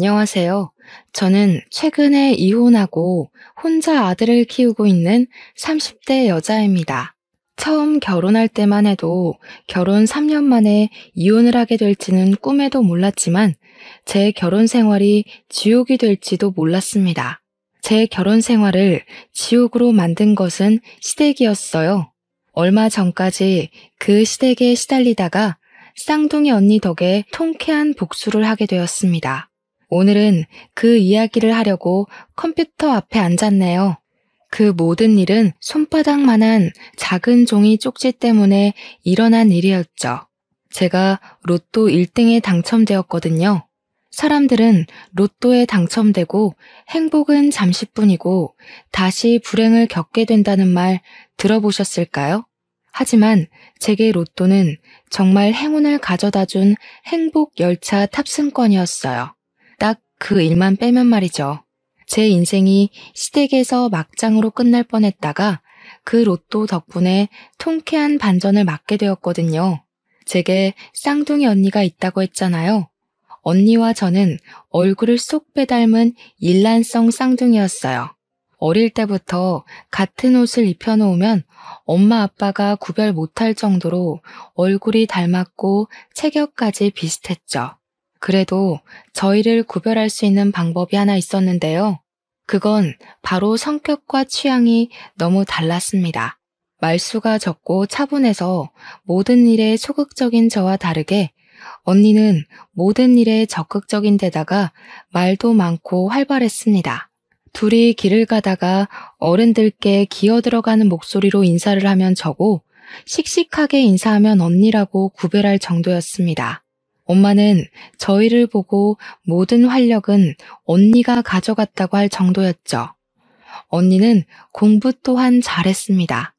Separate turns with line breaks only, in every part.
안녕하세요. 저는 최근에 이혼하고 혼자 아들을 키우고 있는 30대 여자입니다. 처음 결혼할 때만 해도 결혼 3년 만에 이혼을 하게 될지는 꿈에도 몰랐지만 제 결혼 생활이 지옥이 될지도 몰랐습니다. 제 결혼 생활을 지옥으로 만든 것은 시댁이었어요. 얼마 전까지 그 시댁에 시달리다가 쌍둥이 언니 덕에 통쾌한 복수를 하게 되었습니다. 오늘은 그 이야기를 하려고 컴퓨터 앞에 앉았네요. 그 모든 일은 손바닥만한 작은 종이 쪽지 때문에 일어난 일이었죠. 제가 로또 1등에 당첨되었거든요. 사람들은 로또에 당첨되고 행복은 잠시뿐이고 다시 불행을 겪게 된다는 말 들어보셨을까요? 하지만 제게 로또는 정말 행운을 가져다 준 행복 열차 탑승권이었어요. 딱 그 일만 빼면 말이죠. 제 인생이 시댁에서 막장으로 끝날 뻔했다가 그 로또 덕분에 통쾌한 반전을 맞게 되었거든요. 제게 쌍둥이 언니가 있다고 했잖아요. 언니와 저는 얼굴을 쏙 빼닮은 일란성 쌍둥이였어요. 어릴 때부터 같은 옷을 입혀놓으면 엄마 아빠가 구별 못할 정도로 얼굴이 닮았고 체격까지 비슷했죠. 그래도 저희를 구별할 수 있는 방법이 하나 있었는데요. 그건 바로 성격과 취향이 너무 달랐습니다. 말수가 적고 차분해서 모든 일에 소극적인 저와 다르게 언니는 모든 일에 적극적인 데다가 말도 많고 활발했습니다. 둘이 길을 가다가 어른들께 기어들어가는 목소리로 인사를 하면 저고 씩씩하게 인사하면 언니라고 구별할 정도였습니다. 엄마는 저희를 보고 모든 활력은 언니가 가져갔다고 할 정도였죠. 언니는 공부 또한 잘했습니다.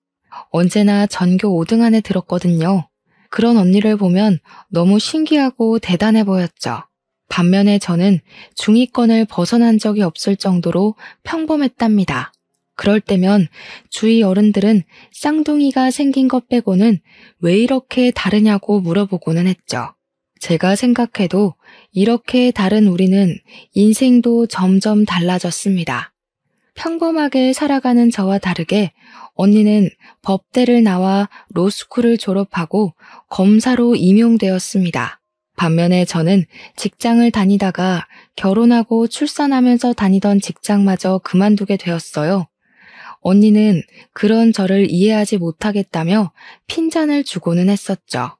언제나 전교 5등 안에 들었거든요. 그런 언니를 보면 너무 신기하고 대단해 보였죠. 반면에 저는 중위권을 벗어난 적이 없을 정도로 평범했답니다. 그럴 때면 주위 어른들은 쌍둥이가 생긴 것 빼고는 왜 이렇게 다르냐고 물어보고는 했죠. 제가 생각해도 이렇게 다른 우리는 인생도 점점 달라졌습니다. 평범하게 살아가는 저와 다르게 언니는 법대를 나와 로스쿨을 졸업하고 검사로 임용되었습니다. 반면에 저는 직장을 다니다가 결혼하고 출산하면서 다니던 직장마저 그만두게 되었어요. 언니는 그런 저를 이해하지 못하겠다며 핀잔을 주고는 했었죠.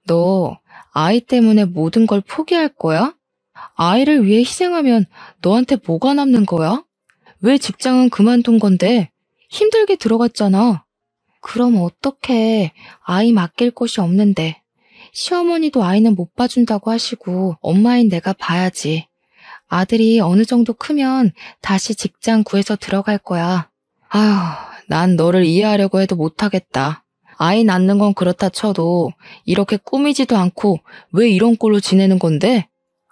너 아이 때문에 모든 걸 포기할 거야? 아이를 위해 희생하면 너한테 뭐가 남는 거야? 왜 직장은 그만둔 건데? 힘들게 들어갔잖아. 그럼 어떡해. 아이 맡길 곳이 없는데. 시어머니도 아이는 못 봐준다고 하시고 엄마인 내가 봐야지. 아들이 어느 정도 크면 다시 직장 구해서 들어갈 거야. 아휴, 난 너를 이해하려고 해도 못하겠다. 아이 낳는 건 그렇다 쳐도 이렇게 꾸미지도 않고 왜 이런 꼴로 지내는 건데?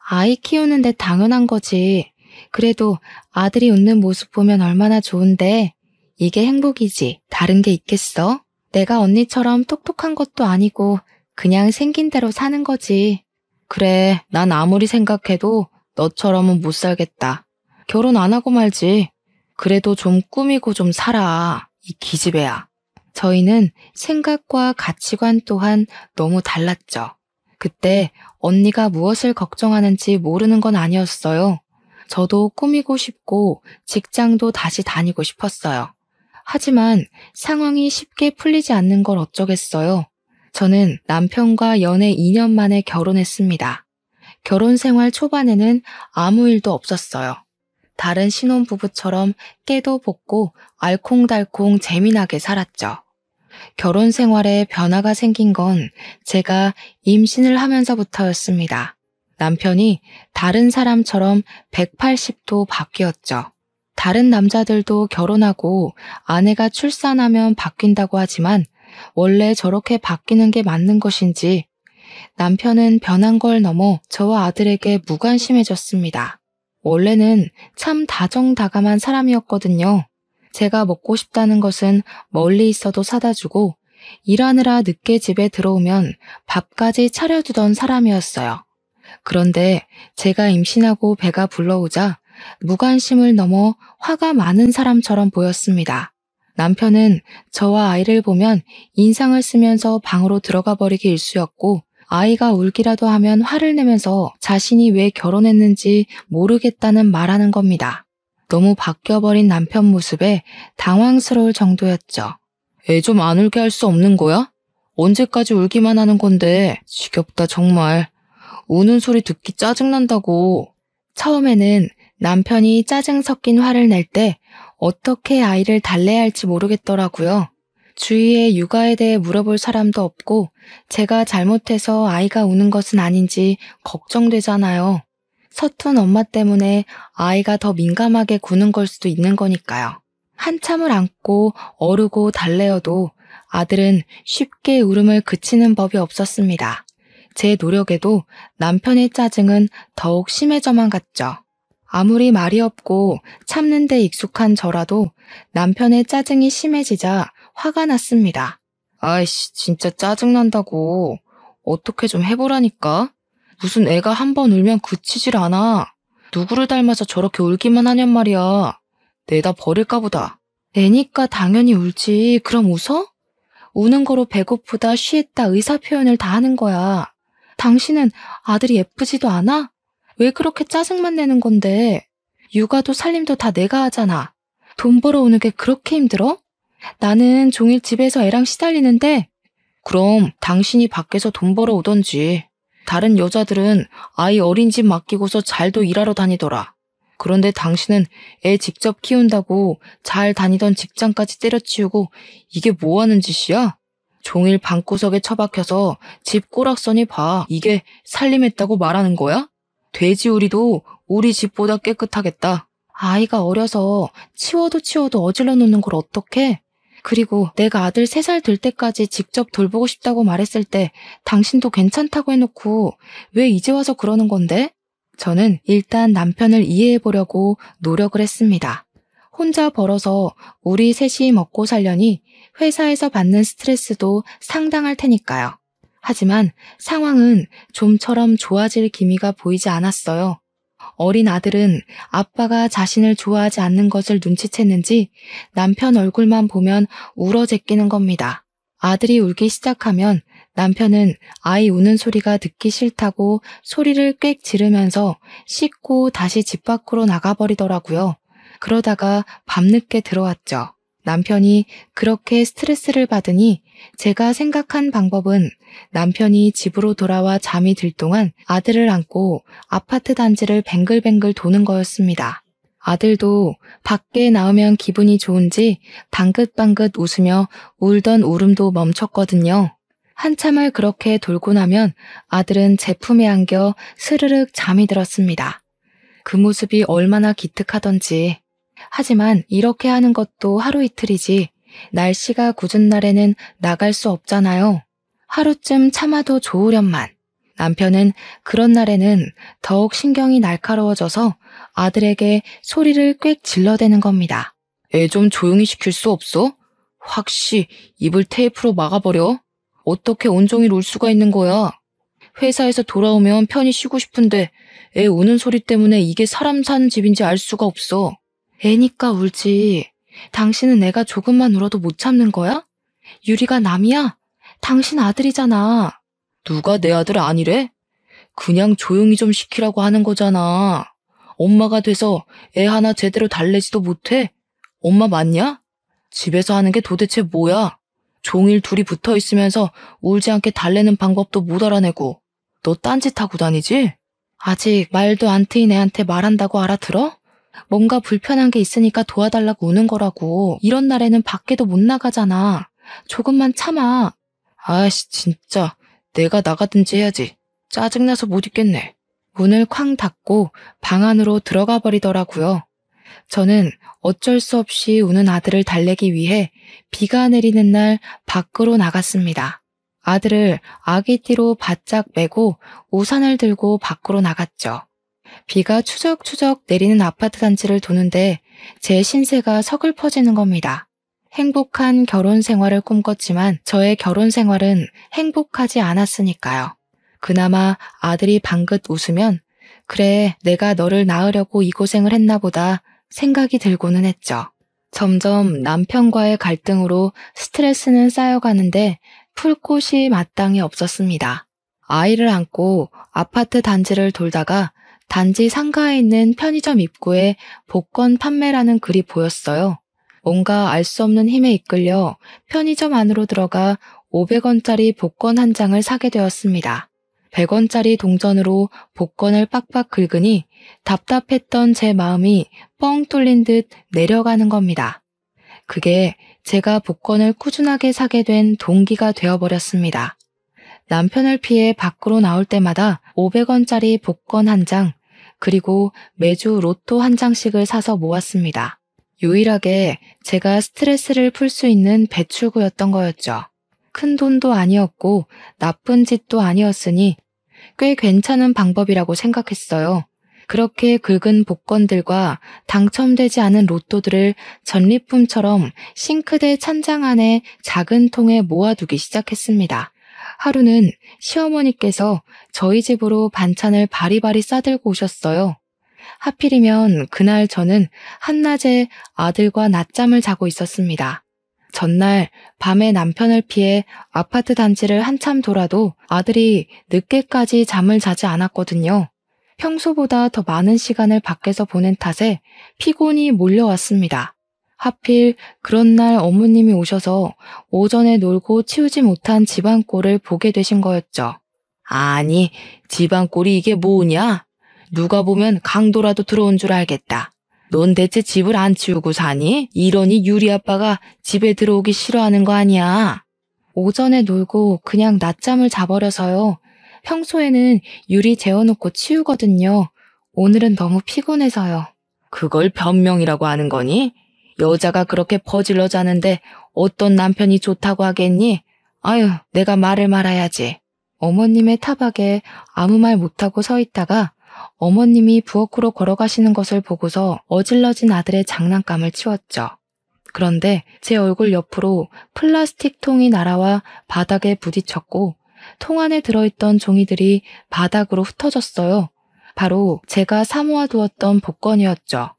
아이 키우는데 당연한 거지. 그래도 아들이 웃는 모습 보면 얼마나 좋은데. 이게 행복이지. 다른 게 있겠어? 내가 언니처럼 똑똑한 것도 아니고 그냥 생긴 대로 사는 거지. 그래, 난 아무리 생각해도 너처럼은 못 살겠다. 결혼 안 하고 말지. 그래도 좀 꾸미고 좀 살아. 이 기집애야. 저희는 생각과 가치관 또한 너무 달랐죠. 그때 언니가 무엇을 걱정하는지 모르는 건 아니었어요. 저도 꾸미고 싶고 직장도 다시 다니고 싶었어요. 하지만 상황이 쉽게 풀리지 않는 걸 어쩌겠어요. 저는 남편과 연애 2년 만에 결혼했습니다. 결혼 생활 초반에는 아무 일도 없었어요. 다른 신혼부부처럼 깨도 볶고 알콩달콩 재미나게 살았죠. 결혼 생활에 변화가 생긴 건 제가 임신을 하면서부터였습니다. 남편이 다른 사람처럼 180도 바뀌었죠. 다른 남자들도 결혼하고 아내가 출산하면 바뀐다고 하지만 원래 저렇게 바뀌는 게 맞는 것인지 남편은 변한 걸 넘어 저와 아들에게 무관심해졌습니다. 원래는 참 다정다감한 사람이었거든요. 제가 먹고 싶다는 것은 멀리 있어도 사다 주고 일하느라 늦게 집에 들어오면 밥까지 차려두던 사람이었어요. 그런데 제가 임신하고 배가 불러오자 무관심을 넘어 화가 많은 사람처럼 보였습니다. 남편은 저와 아이를 보면 인상을 쓰면서 방으로 들어가 버리기 일쑤였고, 아이가 울기라도 하면 화를 내면서 자신이 왜 결혼했는지 모르겠다는 말하는 겁니다. 너무 바뀌어버린 남편 모습에 당황스러울 정도였죠. 애 좀 안 울게 할 수 없는 거야? 언제까지 울기만 하는 건데. 지겹다 정말. 우는 소리 듣기 짜증난다고. 처음에는 남편이 짜증 섞인 화를 낼 때 어떻게 아이를 달래야 할지 모르겠더라고요. 주위에 육아에 대해 물어볼 사람도 없고 제가 잘못해서 아이가 우는 것은 아닌지 걱정되잖아요. 서툰 엄마 때문에 아이가 더 민감하게 구는 걸 수도 있는 거니까요. 한참을 안고 어르고 달래어도 아들은 쉽게 울음을 그치는 법이 없었습니다. 제 노력에도 남편의 짜증은 더욱 심해져만 갔죠. 아무리 말이 없고 참는 데 익숙한 저라도 남편의 짜증이 심해지자 화가 났습니다. 아이씨, 진짜 짜증난다고. 어떻게 좀 해보라니까? 무슨 애가 한 번 울면 그치질 않아. 누구를 닮아서 저렇게 울기만 하냔 말이야. 내다 버릴까 보다. 애니까 당연히 울지. 그럼 웃어? 우는 거로 배고프다, 쉬했다, 의사 표현을 다 하는 거야. 당신은 아들이 예쁘지도 않아? 왜 그렇게 짜증만 내는 건데? 육아도 살림도 다 내가 하잖아. 돈 벌어오는 게 그렇게 힘들어? 나는 종일 집에서 애랑 시달리는데. 그럼 당신이 밖에서 돈 벌어오던지. 다른 여자들은 아이 어린 집 맡기고서 잘도 일하러 다니더라. 그런데 당신은 애 직접 키운다고 잘 다니던 직장까지 때려치우고 이게 뭐 하는 짓이야? 종일 방구석에 처박혀서 집 꼬락서니 봐. 이게 살림했다고 말하는 거야? 돼지우리도 우리 집보다 깨끗하겠다. 아이가 어려서 치워도 어질러 놓는 걸 어떡해? 그리고 내가 아들 3살 될 때까지 직접 돌보고 싶다고 말했을 때 당신도 괜찮다고 해놓고 왜 이제 와서 그러는 건데? 저는 일단 남편을 이해해보려고 노력을 했습니다. 혼자 벌어서 우리 셋이 먹고 살려니 회사에서 받는 스트레스도 상당할 테니까요. 하지만 상황은 좀처럼 좋아질 기미가 보이지 않았어요. 어린 아들은 아빠가 자신을 좋아하지 않는 것을 눈치챘는지 남편 얼굴만 보면 울어 제끼는 겁니다. 아들이 울기 시작하면 남편은 아이 우는 소리가 듣기 싫다고 소리를 꽥 지르면서 씻고 다시 집 밖으로 나가버리더라고요. 그러다가 밤늦게 들어왔죠. 남편이 그렇게 스트레스를 받으니 제가 생각한 방법은 남편이 집으로 돌아와 잠이 들 동안 아들을 안고 아파트 단지를 뱅글뱅글 도는 거였습니다. 아들도 밖에 나오면 기분이 좋은지 방긋방긋 웃으며 울던 울음도 멈췄거든요. 한참을 그렇게 돌고 나면 아들은 제 품에 안겨 스르륵 잠이 들었습니다. 그 모습이 얼마나 기특하던지. 하지만 이렇게 하는 것도 하루 이틀이지 날씨가 궂은 날에는 나갈 수 없잖아요. 하루쯤 참아도 좋으련만. 남편은 그런 날에는 더욱 신경이 날카로워져서 아들에게 소리를 꽥 질러대는 겁니다. 애 좀 조용히 시킬 수 없어? 확시 입을 테이프로 막아버려. 어떻게 온종일 울 수가 있는 거야? 회사에서 돌아오면 편히 쉬고 싶은데 애 우는 소리 때문에 이게 사람 사는 집인지 알 수가 없어. 애니까 울지. 당신은 애가 조금만 울어도 못 참는 거야? 유리가 남이야? 당신 아들이잖아. 누가 내 아들 아니래? 그냥 조용히 좀 시키라고 하는 거잖아. 엄마가 돼서 애 하나 제대로 달래지도 못해? 엄마 맞냐? 집에서 하는 게 도대체 뭐야? 종일 둘이 붙어 있으면서 울지 않게 달래는 방법도 못 알아내고. 너 딴짓하고 다니지? 아직 말도 안 트인 애한테 말한다고 알아들어? 뭔가 불편한 게 있으니까 도와달라고 우는 거라고. 이런 날에는 밖에도 못 나가잖아. 조금만 참아. 아이씨 진짜 내가 나가든지 해야지. 짜증나서 못 있겠네. 문을 쾅 닫고 방 안으로 들어가 버리더라고요. 저는 어쩔 수 없이 우는 아들을 달래기 위해 비가 내리는 날 밖으로 나갔습니다. 아들을 아기띠로 바짝 메고 우산을 들고 밖으로 나갔죠. 비가 추적추적 내리는 아파트 단지를 도는데 제 신세가 서글퍼지는 겁니다. 행복한 결혼 생활을 꿈꿨지만 저의 결혼 생활은 행복하지 않았으니까요. 그나마 아들이 방긋 웃으면 그래, 내가 너를 낳으려고 이 고생을 했나 보다 생각이 들고는 했죠. 점점 남편과의 갈등으로 스트레스는 쌓여가는데 풀 곳이 마땅히 없었습니다. 아이를 안고 아파트 단지를 돌다가 단지 상가에 있는 편의점 입구에 복권 판매라는 글이 보였어요. 뭔가 알 수 없는 힘에 이끌려 편의점 안으로 들어가 500원짜리 복권 한 장을 사게 되었습니다. 100원짜리 동전으로 복권을 빡빡 긁으니 답답했던 제 마음이 뻥 뚫린 듯 내려가는 겁니다. 그게 제가 복권을 꾸준하게 사게 된 동기가 되어버렸습니다. 남편을 피해 밖으로 나올 때마다 500원짜리 복권 한 장, 그리고 매주 로또 한 장씩을 사서 모았습니다. 유일하게 제가 스트레스를 풀 수 있는 배출구였던 거였죠. 큰 돈도 아니었고 나쁜 짓도 아니었으니 꽤 괜찮은 방법이라고 생각했어요. 그렇게 긁은 복권들과 당첨되지 않은 로또들을 전리품처럼 싱크대 찬장 안에 작은 통에 모아두기 시작했습니다. 하루는 시어머니께서 저희 집으로 반찬을 바리바리 싸들고 오셨어요. 하필이면 그날 저는 한낮에 아들과 낮잠을 자고 있었습니다. 전날 밤에 남편을 피해 아파트 단지를 한참 돌아도 아들이 늦게까지 잠을 자지 않았거든요. 평소보다 더 많은 시간을 밖에서 보낸 탓에 피곤이 몰려왔습니다. 하필 그런 날 어머님이 오셔서 오전에 놀고 치우지 못한 집안꼴을 보게 되신 거였죠. 아니, 집안꼴이 이게 뭐냐? 누가 보면 강도라도 들어온 줄 알겠다. 넌 대체 집을 안 치우고 사니? 이러니 유리 아빠가 집에 들어오기 싫어하는 거 아니야? 오전에 놀고 그냥 낮잠을 자버려서요. 평소에는 유리 재워놓고 치우거든요. 오늘은 너무 피곤해서요. 그걸 변명이라고 하는 거니? 여자가 그렇게 퍼질러 자는데 어떤 남편이 좋다고 하겠니? 아유, 내가 말을 말아야지. 어머님의 타박에 아무 말 못하고 서 있다가 어머님이 부엌으로 걸어가시는 것을 보고서 어질러진 아들의 장난감을 치웠죠. 그런데 제 얼굴 옆으로 플라스틱 통이 날아와 바닥에 부딪혔고 통 안에 들어있던 종이들이 바닥으로 흩어졌어요. 바로 제가 사모아 두었던 복권이었죠.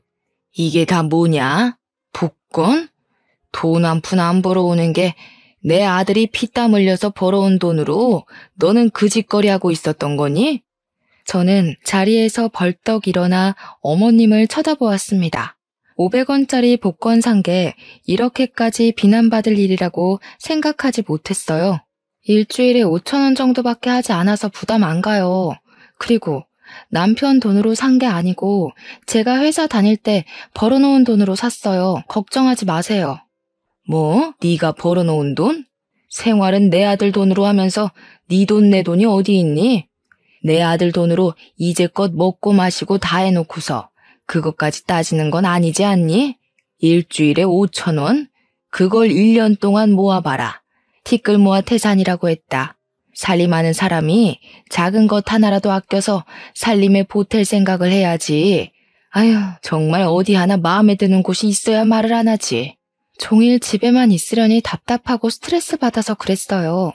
이게 다 뭐냐? 복권? 돈 한 푼 안 벌어오는 게 내 아들이 피땀 흘려서 벌어온 돈으로 너는 그 짓거리 하고 있었던 거니? 저는 자리에서 벌떡 일어나 어머님을 쳐다보았습니다. 500원짜리 복권 산 게 이렇게까지 비난받을 일이라고 생각하지 못했어요. 일주일에 5,000원 정도밖에 하지 않아서 부담 안 가요. 그리고 남편 돈으로 산 게 아니고 제가 회사 다닐 때 벌어놓은 돈으로 샀어요. 걱정하지 마세요. 뭐? 네가 벌어놓은 돈? 생활은 내 아들 돈으로 하면서 네 돈 내 돈이 어디 있니? 내 아들 돈으로 이제껏 먹고 마시고 다 해놓고서 그것까지 따지는 건 아니지 않니? 일주일에 5,000원? 그걸 1년 동안 모아봐라. 티끌 모아 태산이라고 했다. 살림하는 사람이 작은 것 하나라도 아껴서 살림에 보탤 생각을 해야지. 아휴, 정말 어디 하나 마음에 드는 곳이 있어야 말을 안 하지. 종일 집에만 있으려니 답답하고 스트레스 받아서 그랬어요.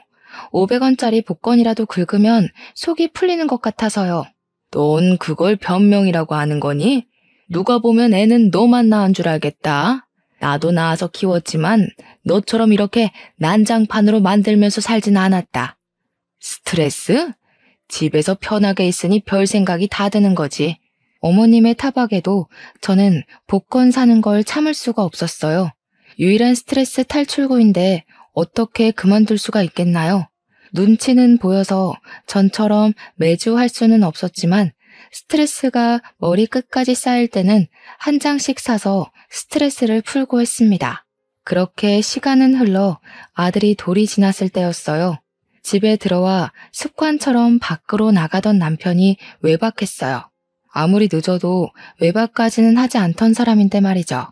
500원짜리 복권이라도 긁으면 속이 풀리는 것 같아서요. 넌 그걸 변명이라고 하는 거니? 누가 보면 애는 너만 낳은 줄 알겠다. 나도 낳아서 키웠지만 너처럼 이렇게 난장판으로 만들면서 살진 않았다. 스트레스? 집에서 편하게 있으니 별 생각이 다 드는 거지. 어머님의 타박에도 저는 복권 사는 걸 참을 수가 없었어요. 유일한 스트레스 탈출구인데 어떻게 그만둘 수가 있겠나요? 눈치는 보여서 전처럼 매주 할 수는 없었지만 스트레스가 머리 끝까지 쌓일 때는 한 장씩 사서 스트레스를 풀고 했습니다. 그렇게 시간은 흘러 아들이 돌이 지났을 때였어요. 집에 들어와 습관처럼 밖으로 나가던 남편이 외박했어요. 아무리 늦어도 외박까지는 하지 않던 사람인데 말이죠.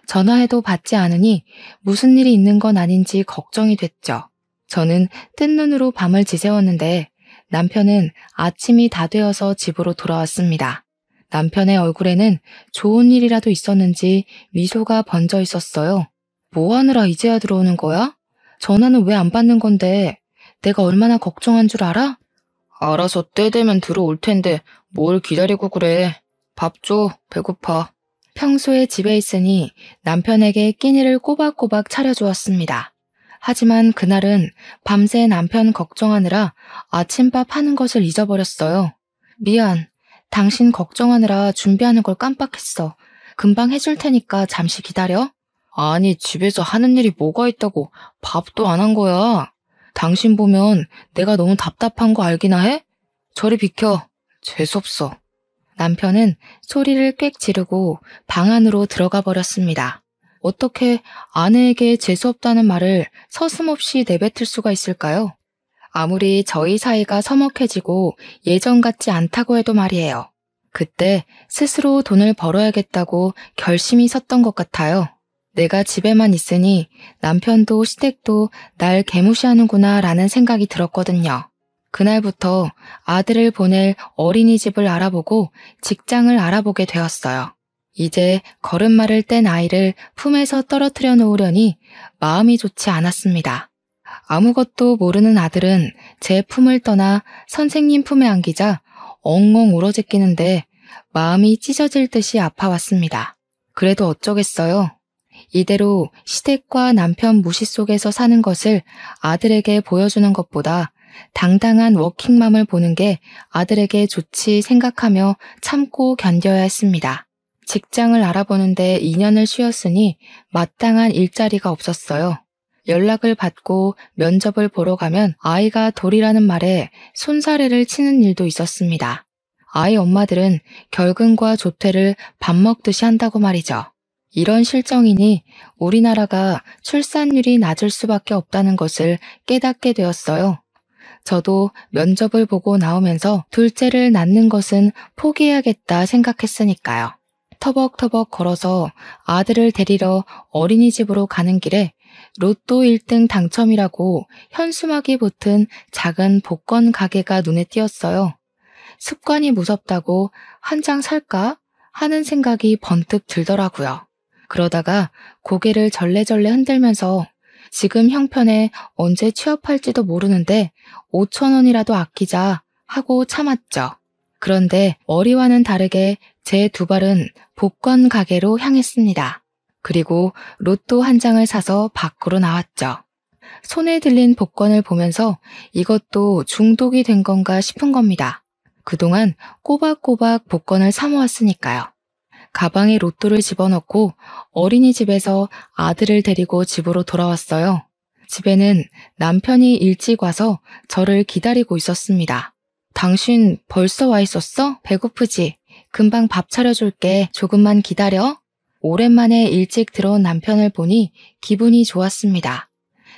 전화해도 받지 않으니 무슨 일이 있는 건 아닌지 걱정이 됐죠. 저는 뜬 눈으로 밤을 지새웠는데 남편은 아침이 다 되어서 집으로 돌아왔습니다. 남편의 얼굴에는 좋은 일이라도 있었는지 미소가 번져 있었어요. 뭐 하느라 이제야 들어오는 거야? 전화는 왜 안 받는 건데? 내가 얼마나 걱정한 줄 알아? 알아서 때 되면 들어올 텐데 뭘 기다리고 그래. 밥 줘, 배고파. 평소에 집에 있으니 남편에게 끼니를 꼬박꼬박 차려주었습니다. 하지만 그날은 밤새 남편 걱정하느라 아침밥 하는 것을 잊어버렸어요. 미안. 당신 걱정하느라 준비하는 걸 깜빡했어. 금방 해줄 테니까 잠시 기다려. 아니, 집에서 하는 일이 뭐가 있다고 밥도 안 한 거야. 당신 보면 내가 너무 답답한 거 알기나 해? 저리 비켜. 재수없어. 남편은 소리를 꽥 지르고 방 안으로 들어가 버렸습니다. 어떻게 아내에게 재수없다는 말을 서슴없이 내뱉을 수가 있을까요? 아무리 저희 사이가 서먹해지고 예전 같지 않다고 해도 말이에요. 그때 스스로 돈을 벌어야겠다고 결심이 섰던 것 같아요. 내가 집에만 있으니 남편도 시댁도 날 개무시하는구나 라는 생각이 들었거든요. 그날부터 아들을 보낼 어린이집을 알아보고 직장을 알아보게 되었어요. 이제 걸음마를 뗀 아이를 품에서 떨어뜨려 놓으려니 마음이 좋지 않았습니다. 아무것도 모르는 아들은 제 품을 떠나 선생님 품에 안기자 엉엉 울어제끼는데 마음이 찢어질 듯이 아파왔습니다. 그래도 어쩌겠어요. 이대로 시댁과 남편 무시 속에서 사는 것을 아들에게 보여주는 것보다 당당한 워킹맘을 보는 게 아들에게 좋지 생각하며 참고 견뎌야 했습니다. 직장을 알아보는데 2년을 쉬었으니 마땅한 일자리가 없었어요. 연락을 받고 면접을 보러 가면 아이가 돌이라는 말에 손사래를 치는 일도 있었습니다. 아이 엄마들은 결근과 조퇴를 밥 먹듯이 한다고 말이죠. 이런 실정이니 우리나라가 출산율이 낮을 수밖에 없다는 것을 깨닫게 되었어요. 저도 면접을 보고 나오면서 둘째를 낳는 것은 포기해야겠다 생각했으니까요. 터벅터벅 걸어서 아들을 데리러 어린이집으로 가는 길에 로또 1등 당첨이라고 현수막이 붙은 작은 복권 가게가 눈에 띄었어요. 습관이 무섭다고 한 장 살까 하는 생각이 번뜩 들더라고요. 그러다가 고개를 절레절레 흔들면서 지금 형편에 언제 취업할지도 모르는데 5,000원이라도 아끼자 하고 참았죠. 그런데 머리와는 다르게 제 두 발은 복권 가게로 향했습니다. 그리고 로또 한 장을 사서 밖으로 나왔죠. 손에 들린 복권을 보면서 이것도 중독이 된 건가 싶은 겁니다. 그동안 꼬박꼬박 복권을 사 모았으니까요. 가방에 로또를 집어넣고 어린이집에서 아들을 데리고 집으로 돌아왔어요. 집에는 남편이 일찍 와서 저를 기다리고 있었습니다. 당신 벌써 와 있었어? 배고프지? 금방 밥 차려줄게. 조금만 기다려. 오랜만에 일찍 들어온 남편을 보니 기분이 좋았습니다.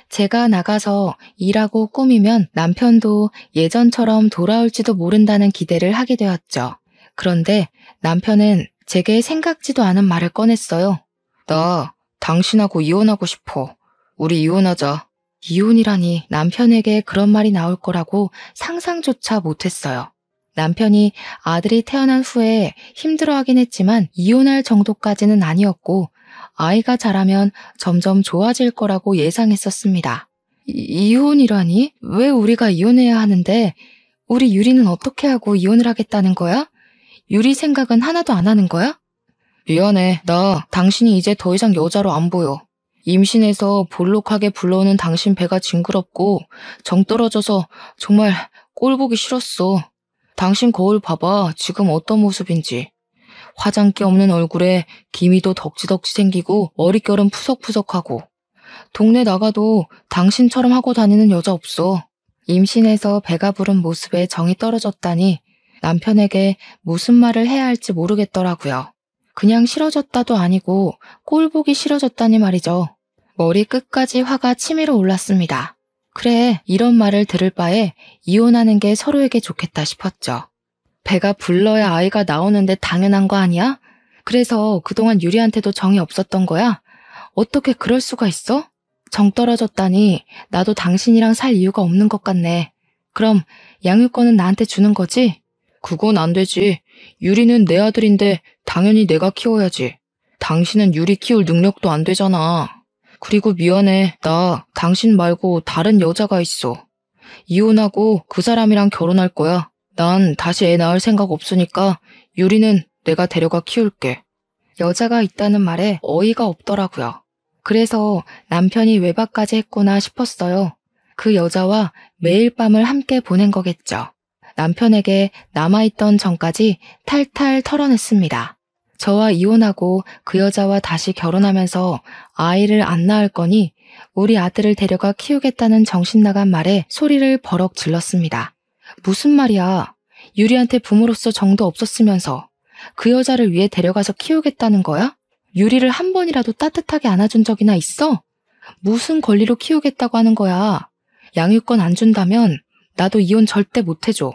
제가 나가서 일하고 꾸미면 남편도 예전처럼 돌아올지도 모른다는 기대를 하게 되었죠. 그런데 남편은 제게 생각지도 않은 말을 꺼냈어요. 나 당신하고 이혼하고 싶어. 우리 이혼하자. 이혼이라니 남편에게 그런 말이 나올 거라고 상상조차 못했어요. 남편이 아들이 태어난 후에 힘들어하긴 했지만 이혼할 정도까지는 아니었고 아이가 자라면 점점 좋아질 거라고 예상했었습니다. 이혼이라니? 왜 우리가 이혼해야 하는데 우리 유리는 어떻게 하고 이혼을 하겠다는 거야? 유리 생각은 하나도 안 하는 거야? 미안해. 나 당신이 이제 더 이상 여자로 안 보여. 임신해서 볼록하게 불러오는 당신 배가 징그럽고 정 떨어져서 정말 꼴 보기 싫었어. 당신 거울 봐봐. 지금 어떤 모습인지. 화장기 없는 얼굴에 기미도 덕지덕지 생기고 머릿결은 푸석푸석하고. 동네 나가도 당신처럼 하고 다니는 여자 없어. 임신해서 배가 부른 모습에 정이 떨어졌다니 남편에게 무슨 말을 해야 할지 모르겠더라고요. 그냥 싫어졌다도 아니고 꼴 보기 싫어졌다니 말이죠. 머리 끝까지 화가 치밀어 올랐습니다. 그래, 이런 말을 들을 바에 이혼하는 게 서로에게 좋겠다 싶었죠. 배가 불러야 아이가 나오는데 당연한 거 아니야? 그래서 그동안 유리한테도 정이 없었던 거야? 어떻게 그럴 수가 있어? 정 떨어졌다니 나도 당신이랑 살 이유가 없는 것 같네. 그럼 양육권은 나한테 주는 거지? 그건 안 되지. 유리는 내 아들인데 당연히 내가 키워야지. 당신은 유리 키울 능력도 안 되잖아. 그리고 미안해. 나 당신 말고 다른 여자가 있어. 이혼하고 그 사람이랑 결혼할 거야. 난 다시 애 낳을 생각 없으니까 유리는 내가 데려가 키울게. 여자가 있다는 말에 어이가 없더라고요. 그래서 남편이 외박까지 했구나 싶었어요. 그 여자와 매일 밤을 함께 보낸 거겠죠. 남편에게 남아있던 정까지 탈탈 털어냈습니다. 저와 이혼하고 그 여자와 다시 결혼하면서 아이를 안 낳을 거니 우리 아들을 데려가 키우겠다는 정신나간 말에 소리를 버럭 질렀습니다. 무슨 말이야? 유리한테 부모로서 정도 없었으면서 그 여자를 위해 데려가서 키우겠다는 거야? 유리를 한 번이라도 따뜻하게 안아준 적이나 있어? 무슨 권리로 키우겠다고 하는 거야? 양육권 안 준다면 나도 이혼 절대 못 해줘.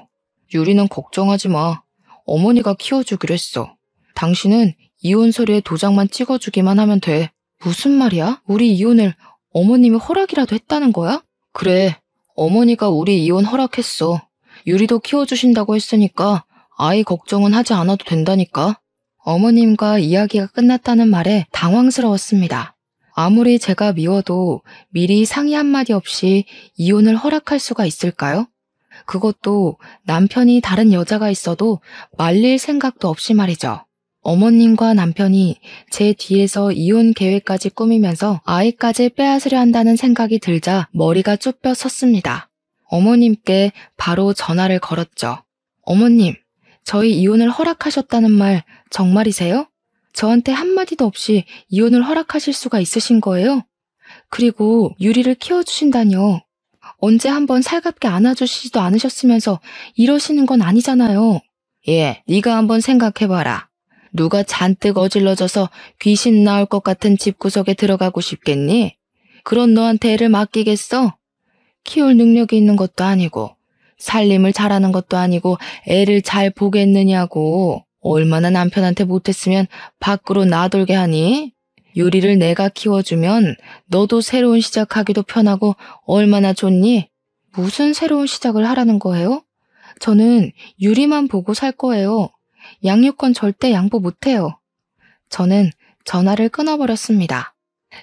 유리는 걱정하지 마. 어머니가 키워주기로 했어. 당신은 이혼 서류에 도장만 찍어주기만 하면 돼. 무슨 말이야? 우리 이혼을 어머님이 허락이라도 했다는 거야? 그래, 어머니가 우리 이혼 허락했어. 유리도 키워주신다고 했으니까 아이 걱정은 하지 않아도 된다니까. 어머님과 이야기가 끝났다는 말에 당황스러웠습니다. 아무리 제가 미워도 미리 상의 한마디 없이 이혼을 허락할 수가 있을까요? 그것도 남편이 다른 여자가 있어도 말릴 생각도 없이 말이죠. 어머님과 남편이 제 뒤에서 이혼 계획까지 꾸미면서 아이까지 빼앗으려 한다는 생각이 들자 머리가 쭈뼛 섰습니다. 어머님께 바로 전화를 걸었죠. 어머님, 저희 이혼을 허락하셨다는 말 정말이세요? 저한테 한마디도 없이 이혼을 허락하실 수가 있으신 거예요? 그리고 유리를 키워주신다뇨. 언제 한번 살갑게 안아주시지도 않으셨으면서 이러시는 건 아니잖아요. 예, 네가 한번 생각해봐라. 누가 잔뜩 어질러져서 귀신 나올 것 같은 집구석에 들어가고 싶겠니? 그런 너한테 애를 맡기겠어? 키울 능력이 있는 것도 아니고 살림을 잘하는 것도 아니고 애를 잘 보겠느냐고. 얼마나 남편한테 못했으면 밖으로 나돌게 하니? 유리를 내가 키워주면 너도 새로운 시작하기도 편하고 얼마나 좋니? 무슨 새로운 시작을 하라는 거예요? 저는 유리만 보고 살 거예요. 양육권 절대 양보 못해요. 저는 전화를 끊어버렸습니다.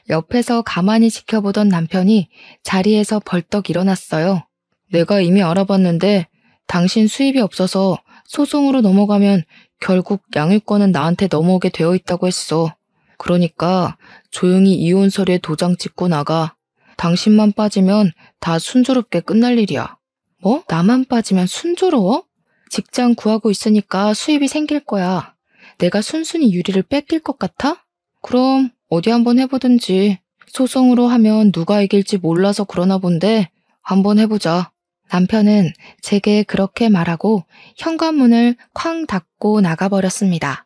옆에서 가만히 지켜보던 남편이 자리에서 벌떡 일어났어요. 내가 이미 알아봤는데 당신 수입이 없어서 소송으로 넘어가면 결국 양육권은 나한테 넘어오게 되어 있다고 했어. 그러니까 조용히 이혼 서류에 도장 찍고 나가. 당신만 빠지면 다 순조롭게 끝날 일이야. 뭐? 나만 빠지면 순조로워? 직장 구하고 있으니까 수입이 생길 거야. 내가 순순히 유리를 뺏길 것 같아? 그럼 어디 한번 해보든지. 소송으로 하면 누가 이길지 몰라서 그러나 본데 한번 해보자. 남편은 제게 그렇게 말하고 현관문을 쾅 닫고 나가버렸습니다.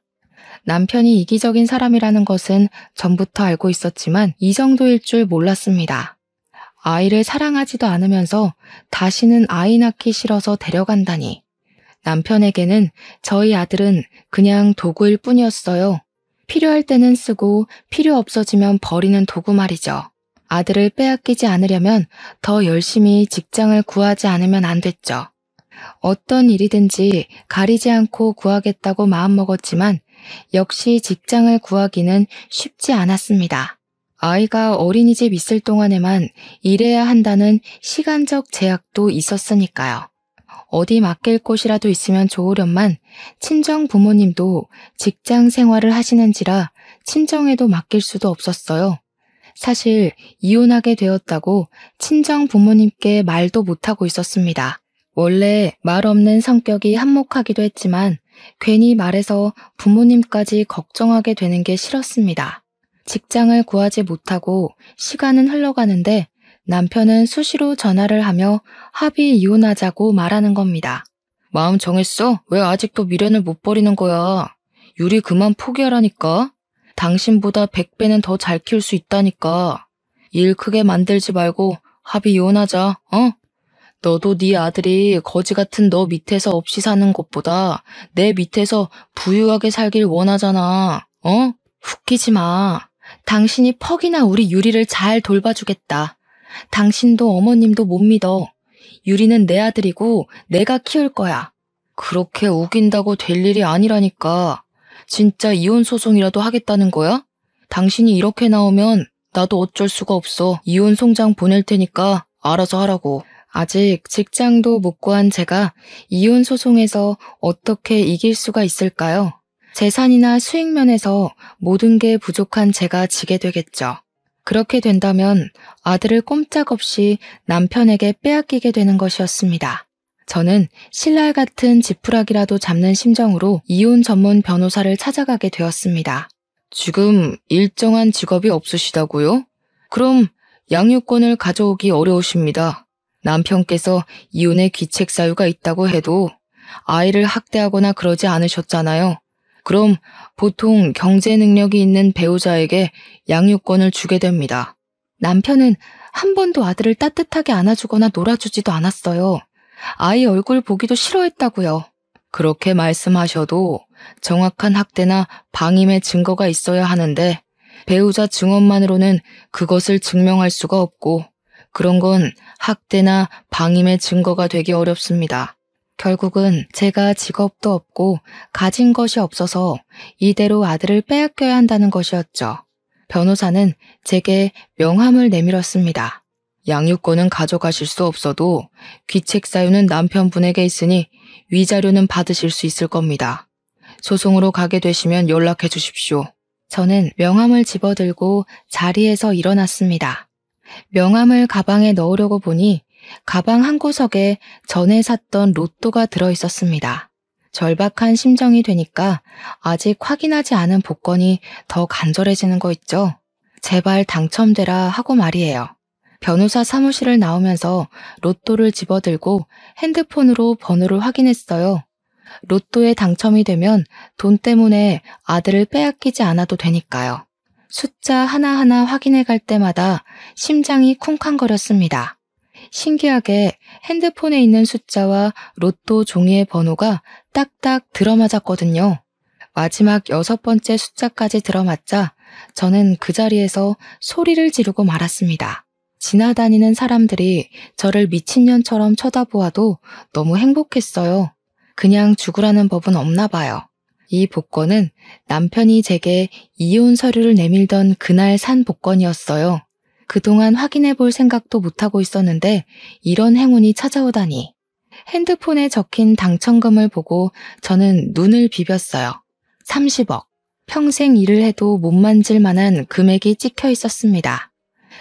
남편이 이기적인 사람이라는 것은 전부터 알고 있었지만 이 정도일 줄 몰랐습니다. 아이를 사랑하지도 않으면서 다시는 아이 낳기 싫어서 데려간다니. 남편에게는 저희 아들은 그냥 도구일 뿐이었어요. 필요할 때는 쓰고 필요 없어지면 버리는 도구 말이죠. 아들을 빼앗기지 않으려면 더 열심히 직장을 구하지 않으면 안 됐죠. 어떤 일이든지 가리지 않고 구하겠다고 마음먹었지만 역시 직장을 구하기는 쉽지 않았습니다. 아이가 어린이집 있을 동안에만 일해야 한다는 시간적 제약도 있었으니까요. 어디 맡길 곳이라도 있으면 좋으련만 친정 부모님도 직장 생활을 하시는지라 친정에도 맡길 수도 없었어요. 사실 이혼하게 되었다고 친정 부모님께 말도 못하고 있었습니다. 원래 말 없는 성격이 한몫하기도 했지만 괜히 말해서 부모님까지 걱정하게 되는 게 싫었습니다. 직장을 구하지 못하고 시간은 흘러가는데 남편은 수시로 전화를 하며 합의 이혼하자고 말하는 겁니다. 마음 정했어? 왜 아직도 미련을 못 버리는 거야? 유리 그만 포기하라니까. 당신보다 100배는 더 잘 키울 수 있다니까. 일 크게 만들지 말고 합의 이혼하자, 어? 너도 네 아들이 거지 같은 너 밑에서 없이 사는 것보다 내 밑에서 부유하게 살길 원하잖아, 어? 웃기지 마. 당신이 퍽이나 우리 유리를 잘 돌봐주겠다. 당신도 어머님도 못 믿어. 유리는 내 아들이고 내가 키울 거야. 그렇게 우긴다고 될 일이 아니라니까. 진짜 이혼 소송이라도 하겠다는 거야? 당신이 이렇게 나오면 나도 어쩔 수가 없어. 이혼 송장 보낼 테니까 알아서 하라고. 아직 직장도 못 구한 제가 이혼 소송에서 어떻게 이길 수가 있을까요? 재산이나 수익 면에서 모든 게 부족한 제가 지게 되겠죠. 그렇게 된다면 아들을 꼼짝없이 남편에게 빼앗기게 되는 것이었습니다. 저는 신랄 같은 지푸라기라도 잡는 심정으로 이혼 전문 변호사를 찾아가게 되었습니다. 지금 일정한 직업이 없으시다고요? 그럼 양육권을 가져오기 어려우십니다. 남편께서 이혼의 귀책 사유가 있다고 해도 아이를 학대하거나 그러지 않으셨잖아요. 그럼 보통 경제 능력이 있는 배우자에게 양육권을 주게 됩니다. 남편은 한 번도 아들을 따뜻하게 안아주거나 놀아주지도 않았어요. 아이 얼굴 보기도 싫어했다고요. 그렇게 말씀하셔도 정확한 학대나 방임의 증거가 있어야 하는데 배우자 증언만으로는 그것을 증명할 수가 없고 그런 건 학대나 방임의 증거가 되기 어렵습니다. 결국은 제가 직업도 없고 가진 것이 없어서 이대로 아들을 빼앗겨야 한다는 것이었죠. 변호사는 제게 명함을 내밀었습니다. 양육권은 가져가실 수 없어도 귀책 사유는 남편분에게 있으니 위자료는 받으실 수 있을 겁니다. 소송으로 가게 되시면 연락해 주십시오. 저는 명함을 집어들고 자리에서 일어났습니다. 명함을 가방에 넣으려고 보니 가방 한 구석에 전에 샀던 로또가 들어있었습니다. 절박한 심정이 되니까 아직 확인하지 않은 복권이 더 간절해지는 거 있죠? 제발 당첨되라 하고 말이에요. 변호사 사무실을 나오면서 로또를 집어들고 핸드폰으로 번호를 확인했어요. 로또에 당첨이 되면 돈 때문에 아들을 빼앗기지 않아도 되니까요. 숫자 하나하나 확인해 갈 때마다 심장이 쿵쾅거렸습니다. 신기하게 핸드폰에 있는 숫자와 로또 종이의 번호가 딱딱 들어맞았거든요. 마지막 6번째 숫자까지 들어맞자 저는 그 자리에서 소리를 지르고 말았습니다. 지나다니는 사람들이 저를 미친년처럼 쳐다보아도 너무 행복했어요. 그냥 죽으라는 법은 없나 봐요. 이 복권은 남편이 제게 이혼 서류를 내밀던 그날 산 복권이었어요. 그동안 확인해 볼 생각도 못하고 있었는데 이런 행운이 찾아오다니. 핸드폰에 적힌 당첨금을 보고 저는 눈을 비볐어요. 30억. 평생 일을 해도 못 만질 만한 금액이 찍혀 있었습니다.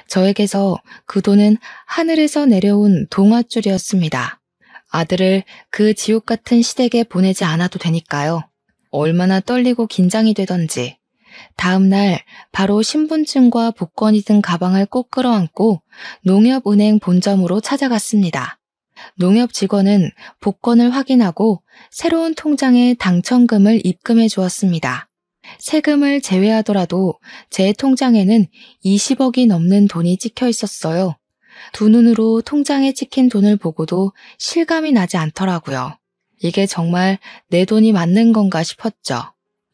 저에게서 그 돈은 하늘에서 내려온 동아줄이었습니다. 아들을 그 지옥 같은 시댁에 보내지 않아도 되니까요. 얼마나 떨리고 긴장이 되던지. 다음 날 바로 신분증과 복권이 든 가방을 꼭 끌어안고 농협은행 본점으로 찾아갔습니다. 농협 직원은 복권을 확인하고 새로운 통장에 당첨금을 입금해 주었습니다. 세금을 제외하더라도 제 통장에는 20억이 넘는 돈이 찍혀 있었어요. 두 눈으로 통장에 찍힌 돈을 보고도 실감이 나지 않더라고요. 이게 정말 내 돈이 맞는 건가 싶었죠.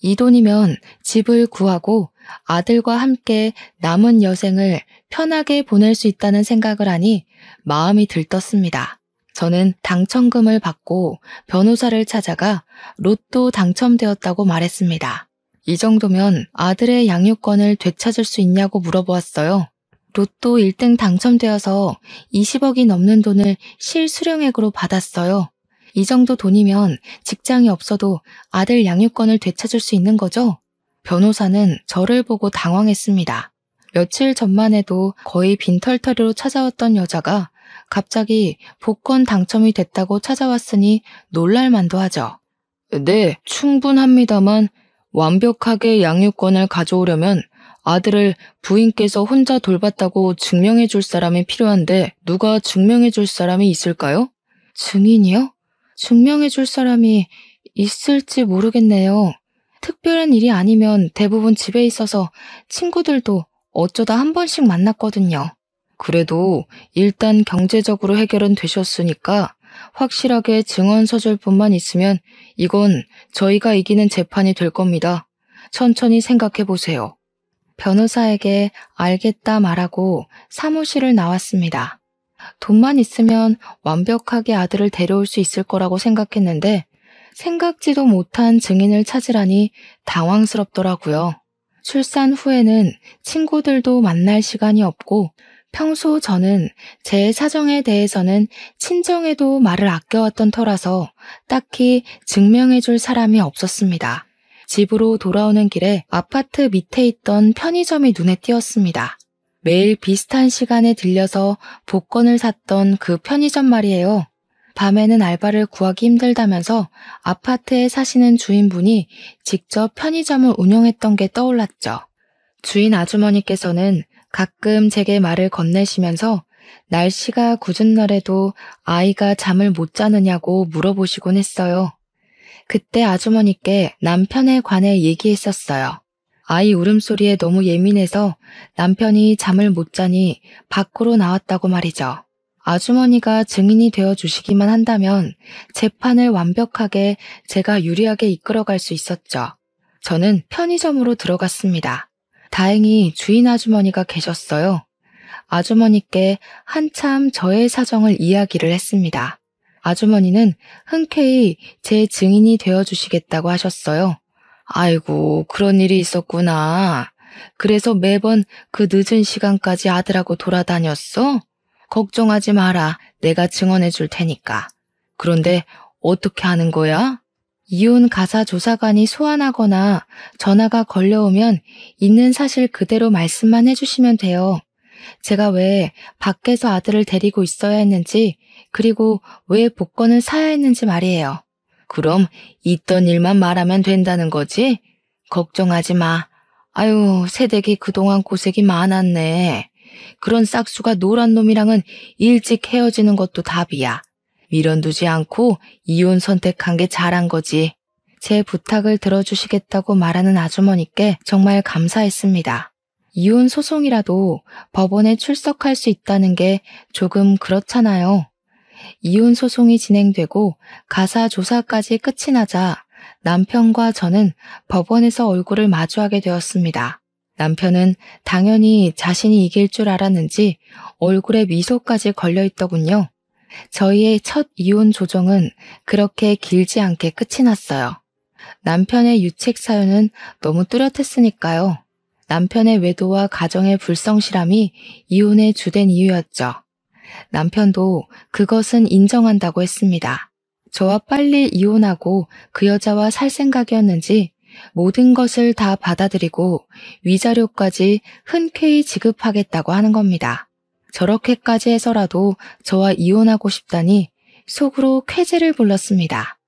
이 돈이면 집을 구하고 아들과 함께 남은 여생을 편하게 보낼 수 있다는 생각을 하니 마음이 들떴습니다. 저는 당첨금을 받고 변호사를 찾아가 로또 당첨되었다고 말했습니다. 이 정도면 아들의 양육권을 되찾을 수 있냐고 물어보았어요. 로또 1등 당첨되어서 20억이 넘는 돈을 실수령액으로 받았어요. 이 정도 돈이면 직장이 없어도 아들 양육권을 되찾을 수 있는 거죠? 변호사는 저를 보고 당황했습니다. 며칠 전만 해도 거의 빈털터리로 찾아왔던 여자가 갑자기 복권 당첨이 됐다고 찾아왔으니 놀랄만도 하죠. 네, 충분합니다만 완벽하게 양육권을 가져오려면 아들을 부인께서 혼자 돌봤다고 증명해 줄 사람이 필요한데 누가 증명해 줄 사람이 있을까요? 증인이요? 증명해 줄 사람이 있을지 모르겠네요. 특별한 일이 아니면 대부분 집에 있어서 친구들도 어쩌다 한 번씩 만났거든요. 그래도 일단 경제적으로 해결은 되셨으니까 확실하게 증언 서술뿐만 있으면 이건 저희가 이기는 재판이 될 겁니다. 천천히 생각해 보세요. 변호사에게 알겠다 말하고 사무실을 나왔습니다. 돈만 있으면 완벽하게 아들을 데려올 수 있을 거라고 생각했는데 생각지도 못한 증인을 찾으라니 당황스럽더라고요. 출산 후에는 친구들도 만날 시간이 없고 평소 저는 제 사정에 대해서는 친정에도 말을 아껴왔던 터라서 딱히 증명해줄 사람이 없었습니다. 집으로 돌아오는 길에 아파트 밑에 있던 편의점이 눈에 띄었습니다. 매일 비슷한 시간에 들려서 복권을 샀던 그 편의점 말이에요. 밤에는 알바를 구하기 힘들다면서 아파트에 사시는 주인분이 직접 편의점을 운영했던 게 떠올랐죠. 주인 아주머니께서는 가끔 제게 말을 건네시면서 날씨가 궂은 날에도 아이가 잠을 못 자느냐고 물어보시곤 했어요. 그때 아주머니께 남편에 관해 얘기했었어요. 아이 울음소리에 너무 예민해서 남편이 잠을 못 자니 밖으로 나왔다고 말이죠. 아주머니가 증인이 되어 주시기만 한다면 재판을 완벽하게 제가 유리하게 이끌어갈 수 있었죠. 저는 편의점으로 들어갔습니다. 다행히 주인 아주머니가 계셨어요. 아주머니께 한참 저의 사정을 이야기를 했습니다. 아주머니는 흔쾌히 제 증인이 되어주시겠다고 하셨어요. 아이고, 그런 일이 있었구나. 그래서 매번 그 늦은 시간까지 아들하고 돌아다녔어? 걱정하지 마라. 내가 증언해 줄 테니까. 그런데 어떻게 하는 거야? 이혼 가사 조사관이 소환하거나 전화가 걸려오면 있는 사실 그대로 말씀만 해주시면 돼요. 제가 왜 밖에서 아들을 데리고 있어야 했는지, 그리고 왜 복권을 사야 했는지 말이에요. 그럼 있던 일만 말하면 된다는 거지? 걱정하지 마. 아유, 새댁이 그동안 고생이 많았네. 그런 싹수가 노란 놈이랑은 일찍 헤어지는 것도 답이야. 미련두지 않고 이혼 선택한 게 잘한 거지. 제 부탁을 들어주시겠다고 말하는 아주머니께 정말 감사했습니다. 이혼 소송이라도 법원에 출석할 수 있다는 게 조금 그렇잖아요. 이혼 소송이 진행되고 가사 조사까지 끝이 나자 남편과 저는 법원에서 얼굴을 마주하게 되었습니다. 남편은 당연히 자신이 이길 줄 알았는지 얼굴에 미소까지 걸려있더군요. 저희의 첫 이혼 조정은 그렇게 길지 않게 끝이 났어요. 남편의 유책 사유는 너무 뚜렷했으니까요. 남편의 외도와 가정의 불성실함이 이혼의 주된 이유였죠. 남편도 그것은 인정한다고 했습니다. 저와 빨리 이혼하고 그 여자와 살 생각이었는지 모든 것을 다 받아들이고 위자료까지 흔쾌히 지급하겠다고 하는 겁니다. 저렇게까지 해서라도 저와 이혼하고 싶다니 속으로 쾌재를 불렀습니다.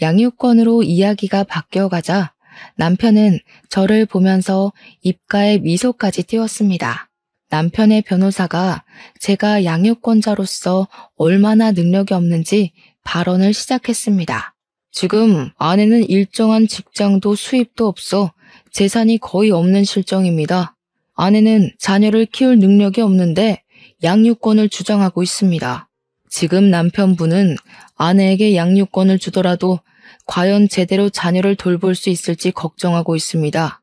양육권으로 이야기가 바뀌어가자 남편은 저를 보면서 입가에 미소까지 띄웠습니다. 남편의 변호사가 제가 양육권자로서 얼마나 능력이 없는지 발언을 시작했습니다. 지금 아내는 일정한 직장도 수입도 없어 재산이 거의 없는 실정입니다. 아내는 자녀를 키울 능력이 없는데 양육권을 주장하고 있습니다. 지금 남편분은 아내에게 양육권을 주더라도 과연 제대로 자녀를 돌볼 수 있을지 걱정하고 있습니다.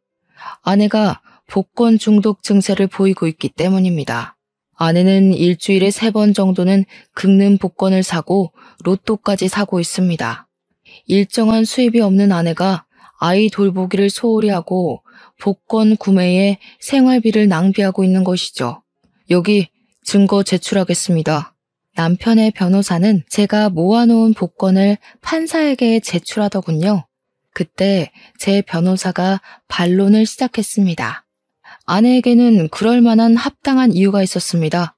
아내가 복권 중독 증세를 보이고 있기 때문입니다. 아내는 일주일에 3번 정도는 긁는 복권을 사고 로또까지 사고 있습니다. 일정한 수입이 없는 아내가 아이 돌보기를 소홀히 하고 복권 구매에 생활비를 낭비하고 있는 것이죠. 여기 증거 제출하겠습니다. 남편의 변호사는 제가 모아놓은 복권을 판사에게 제출하더군요. 그때 제 변호사가 반론을 시작했습니다. 아내에게는 그럴 만한 합당한 이유가 있었습니다.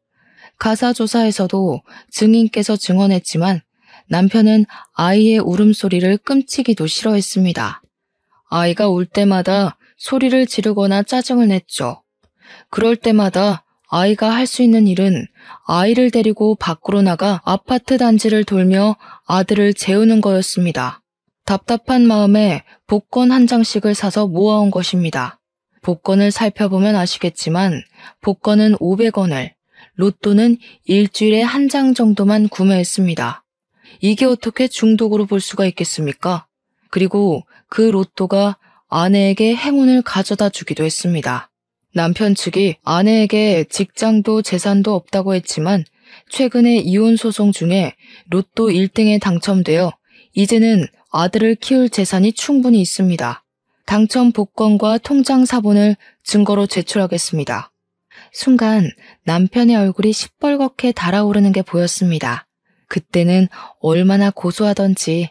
가사조사에서도 증인께서 증언했지만 남편은 아이의 울음소리를 끔찍이도 싫어했습니다. 아이가 울 때마다 소리를 지르거나 짜증을 냈죠. 그럴 때마다 아이가 할 수 있는 일은 아이를 데리고 밖으로 나가 아파트 단지를 돌며 아들을 재우는 거였습니다. 답답한 마음에 복권 한 장씩을 사서 모아온 것입니다. 복권을 살펴보면 아시겠지만 복권은 500원을, 로또는 일주일에 한 장 정도만 구매했습니다. 이게 어떻게 중독으로 볼 수가 있겠습니까? 그리고 그 로또가 아내에게 행운을 가져다 주기도 했습니다. 남편 측이 아내에게 직장도 재산도 없다고 했지만 최근에 이혼 소송 중에 로또 1등에 당첨되어 이제는 아들을 키울 재산이 충분히 있습니다. 당첨 복권과 통장 사본을 증거로 제출하겠습니다. 순간 남편의 얼굴이 시뻘겋게 달아오르는 게 보였습니다. 그때는 얼마나 고소하던지.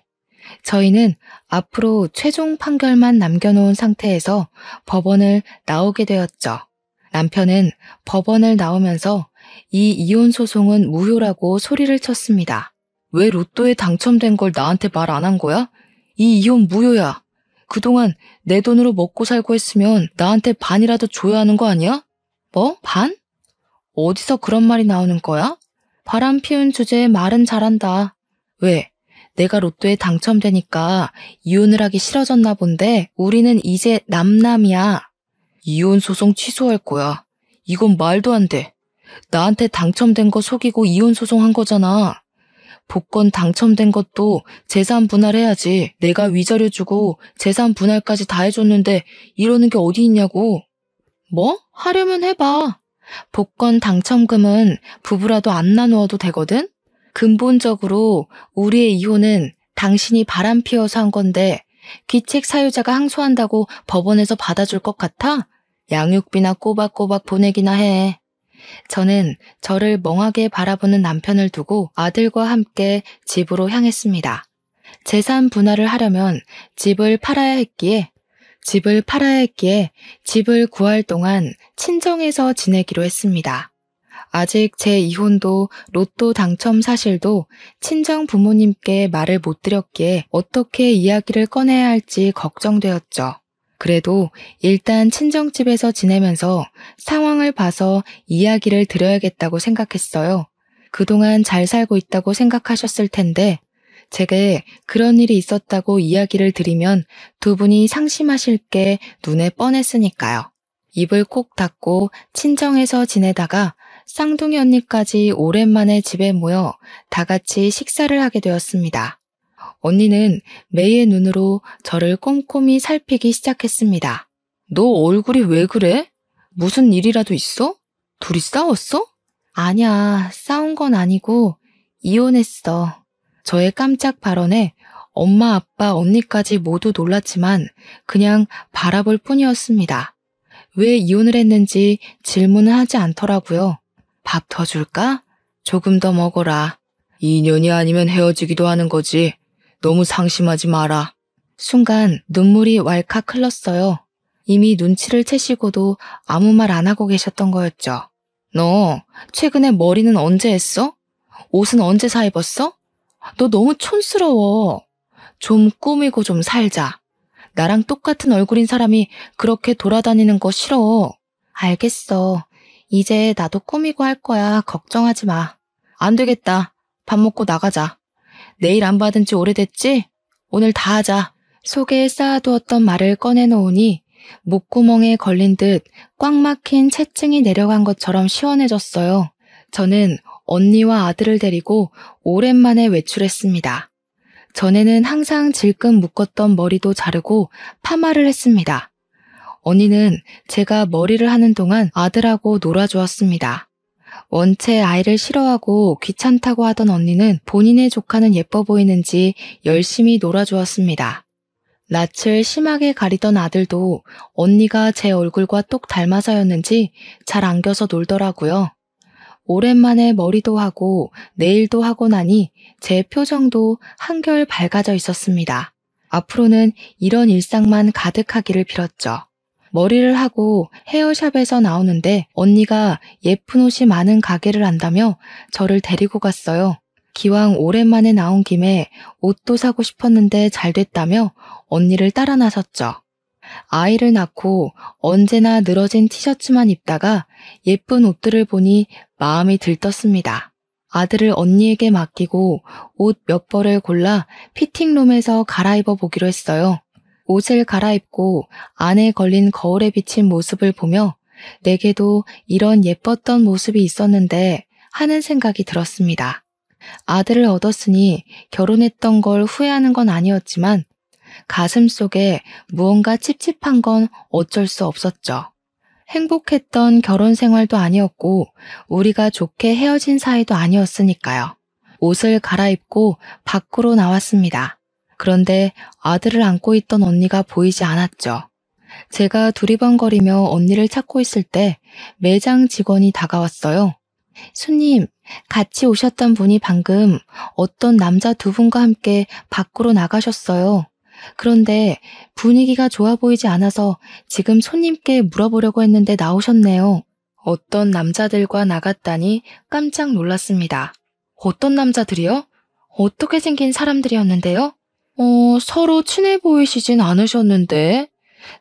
저희는 앞으로 최종 판결만 남겨놓은 상태에서 법원을 나오게 되었죠. 남편은 법원을 나오면서 이 이혼 소송은 무효라고 소리를 쳤습니다. 왜 로또에 당첨된 걸 나한테 말 안 한 거야? 이 이혼 무효야. 그동안 내 돈으로 먹고 살고 했으면 나한테 반이라도 줘야 하는 거 아니야? 뭐? 반? 어디서 그런 말이 나오는 거야? 바람 피운 주제에 말은 잘한다. 왜? 내가 로또에 당첨되니까 이혼을 하기 싫어졌나 본데 우리는 이제 남남이야. 이혼 소송 취소할 거야. 이건 말도 안 돼. 나한테 당첨된 거 속이고 이혼 소송한 거잖아. 복권 당첨된 것도 재산 분할해야지. 내가 위자료 주고 재산 분할까지 다 해줬는데 이러는 게 어디 있냐고. 뭐? 하려면 해봐. 복권 당첨금은 부부라도 안 나누어도 되거든? 근본적으로 우리의 이혼은 당신이 바람 피워서 한 건데 귀책 사유자가 항소한다고 법원에서 받아줄 것 같아? 양육비나 꼬박꼬박 보내기나 해. 저는 저를 멍하게 바라보는 남편을 두고 아들과 함께 집으로 향했습니다. 재산 분할을 하려면 집을 팔아야 했기에 집을 구할 동안 친정에서 지내기로 했습니다. 아직 제 이혼도 로또 당첨 사실도 친정 부모님께 말을 못 드렸기에 어떻게 이야기를 꺼내야 할지 걱정되었죠. 그래도 일단 친정집에서 지내면서 상황을 봐서 이야기를 드려야겠다고 생각했어요. 그동안 잘 살고 있다고 생각하셨을 텐데 제게 그런 일이 있었다고 이야기를 드리면 두 분이 상심하실 게 눈에 뻔했으니까요. 입을 꼭 닫고 친정에서 지내다가 쌍둥이 언니까지 오랜만에 집에 모여 다 같이 식사를 하게 되었습니다. 언니는 매의 눈으로 저를 꼼꼼히 살피기 시작했습니다. 너 얼굴이 왜 그래? 무슨 일이라도 있어? 둘이 싸웠어? 아니야, 싸운 건 아니고 이혼했어. 저의 깜짝 발언에 엄마, 아빠, 언니까지 모두 놀랐지만 그냥 바라볼 뿐이었습니다. 왜 이혼을 했는지 질문은 하지 않더라고요. 밥 더 줄까? 조금 더 먹어라. 2년이 아니면 헤어지기도 하는 거지. 너무 상심하지 마라. 순간 눈물이 왈칵 흘렀어요. 이미 눈치를 채시고도 아무 말 안 하고 계셨던 거였죠. 너 최근에 머리는 언제 했어? 옷은 언제 사 입었어? 너 너무 촌스러워. 좀 꾸미고 좀 살자. 나랑 똑같은 얼굴인 사람이 그렇게 돌아다니는 거 싫어. 알겠어. 이제 나도 꾸미고 할 거야. 걱정하지 마. 안 되겠다. 밥 먹고 나가자. 내일 안 받은 지 오래됐지? 오늘 다 하자. 속에 쌓아두었던 말을 꺼내놓으니 목구멍에 걸린 듯 꽉 막힌 체증이 내려간 것처럼 시원해졌어요. 저는 언니와 아들을 데리고 오랜만에 외출했습니다. 전에는 항상 질끈 묶었던 머리도 자르고 파마를 했습니다. 언니는 제가 머리를 하는 동안 아들하고 놀아주었습니다. 원체 아이를 싫어하고 귀찮다고 하던 언니는 본인의 조카는 예뻐 보이는지 열심히 놀아주었습니다. 낯을 심하게 가리던 아들도 언니가 제 얼굴과 똑 닮아서였는지 잘 안겨서 놀더라고요. 오랜만에 머리도 하고 네일도 하고 나니 제 표정도 한결 밝아져 있었습니다. 앞으로는 이런 일상만 가득하기를 빌었죠. 머리를 하고 헤어샵에서 나오는데 언니가 예쁜 옷이 많은 가게를 안다며 저를 데리고 갔어요. 기왕 오랜만에 나온 김에 옷도 사고 싶었는데 잘 됐다며 언니를 따라 나섰죠. 아이를 낳고 언제나 늘어진 티셔츠만 입다가 예쁜 옷들을 보니 마음이 들떴습니다. 아들을 언니에게 맡기고 옷 몇 벌을 골라 피팅룸에서 갈아입어 보기로 했어요. 옷을 갈아입고 안에 걸린 거울에 비친 모습을 보며 내게도 이런 예뻤던 모습이 있었는데 하는 생각이 들었습니다. 아들을 얻었으니 결혼했던 걸 후회하는 건 아니었지만 가슴 속에 무언가 찝찝한 건 어쩔 수 없었죠. 행복했던 결혼 생활도 아니었고 우리가 좋게 헤어진 사이도 아니었으니까요. 옷을 갈아입고 밖으로 나왔습니다. 그런데 아들을 안고 있던 언니가 보이지 않았죠. 제가 두리번거리며 언니를 찾고 있을 때 매장 직원이 다가왔어요. 손님, 같이 오셨던 분이 방금 어떤 남자 두 분과 함께 밖으로 나가셨어요. 그런데 분위기가 좋아 보이지 않아서 지금 손님께 물어보려고 했는데 나오셨네요. 어떤 남자들과 나갔다니 깜짝 놀랐습니다. 어떤 남자들이요? 어떻게 생긴 사람들이었는데요? 서로 친해 보이시진 않으셨는데.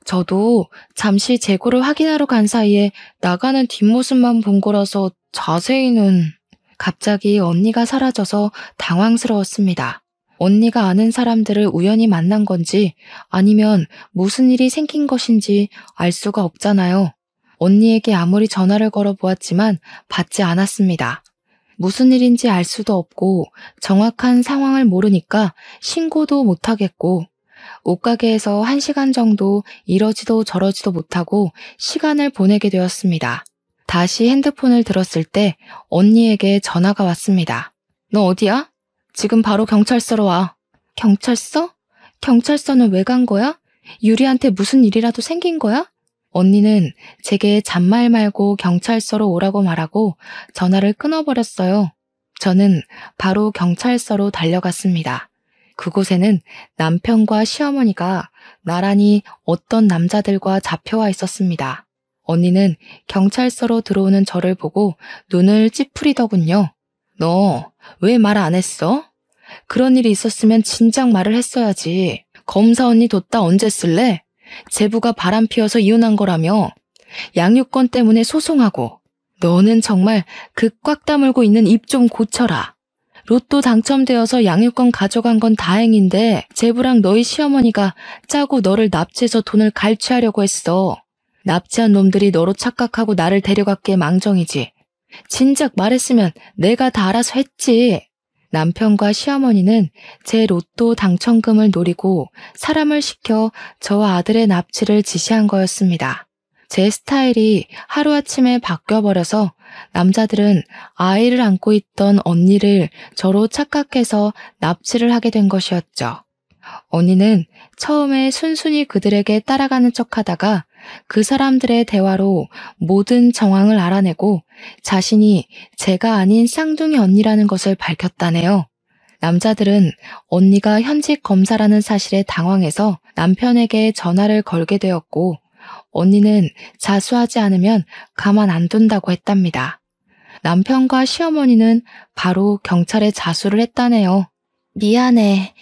저도 잠시 재고를 확인하러 간 사이에 나가는 뒷모습만 본 거라서 자세히는... 갑자기 언니가 사라져서 당황스러웠습니다. 언니가 아는 사람들을 우연히 만난 건지 아니면 무슨 일이 생긴 것인지 알 수가 없잖아요. 언니에게 아무리 전화를 걸어 보았지만 받지 않았습니다. 무슨 일인지 알 수도 없고 정확한 상황을 모르니까 신고도 못하겠고 옷가게에서 1시간 정도 이러지도 저러지도 못하고 시간을 보내게 되었습니다. 다시 핸드폰을 들었을 때 언니에게 전화가 왔습니다. 너 어디야? 지금 바로 경찰서로 와. 경찰서? 경찰서는 왜 간 거야? 유리한테 무슨 일이라도 생긴 거야? 언니는 제게 잔말 말고 경찰서로 오라고 말하고 전화를 끊어버렸어요. 저는 바로 경찰서로 달려갔습니다. 그곳에는 남편과 시어머니가 나란히 어떤 남자들과 잡혀와 있었습니다. 언니는 경찰서로 들어오는 저를 보고 눈을 찌푸리더군요. 너 왜 말 안 했어? 그런 일이 있었으면 진작 말을 했어야지. 검사 언니 뒀다 언제 쓸래? 제부가 바람 피워서 이혼한 거라며. 양육권 때문에 소송하고. 너는 정말 그 꽉 다물고 있는 입 좀 고쳐라. 로또 당첨되어서 양육권 가져간 건 다행인데 제부랑 너희 시어머니가 짜고 너를 납치해서 돈을 갈취하려고 했어. 납치한 놈들이 너로 착각하고 나를 데려갔기에 망정이지. 진작 말했으면 내가 다 알아서 했지. 남편과 시어머니는 제 로또 당첨금을 노리고 사람을 시켜 저와 아들의 납치를 지시한 거였습니다. 제 스타일이 하루아침에 바뀌어버려서 남자들은 아이를 안고 있던 언니를 저로 착각해서 납치를 하게 된 것이었죠. 언니는 처음에 순순히 그들에게 따라가는 척하다가 그 사람들의 대화로 모든 정황을 알아내고 자신이 제가 아닌 쌍둥이 언니라는 것을 밝혔다네요. 남자들은 언니가 현직 검사라는 사실에 당황해서 남편에게 전화를 걸게 되었고 언니는 자수하지 않으면 가만 안 둔다고 했답니다. 남편과 시어머니는 바로 경찰에 자수를 했다네요. 미안해.